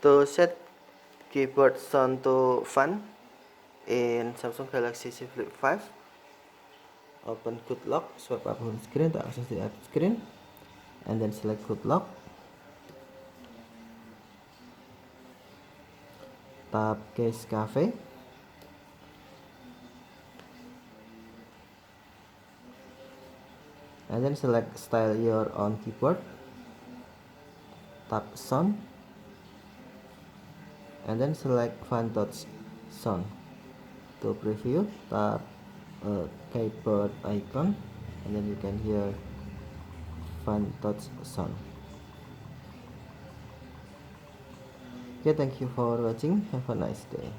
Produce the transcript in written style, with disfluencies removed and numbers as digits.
To set keyboard sound to fun in Samsung Galaxy Z Flip 5, open Good Lock, swipe up home screen to access the app screen, and then select Good Lock. Tap Case Cafe. And then select Style Your Own Keyboard. Tap Sound. And then select Fun Touch Sound. To preview, tap keyboard icon, and then you can hear Fun Touch Sound. Okay, thank you for watching. Have a nice day.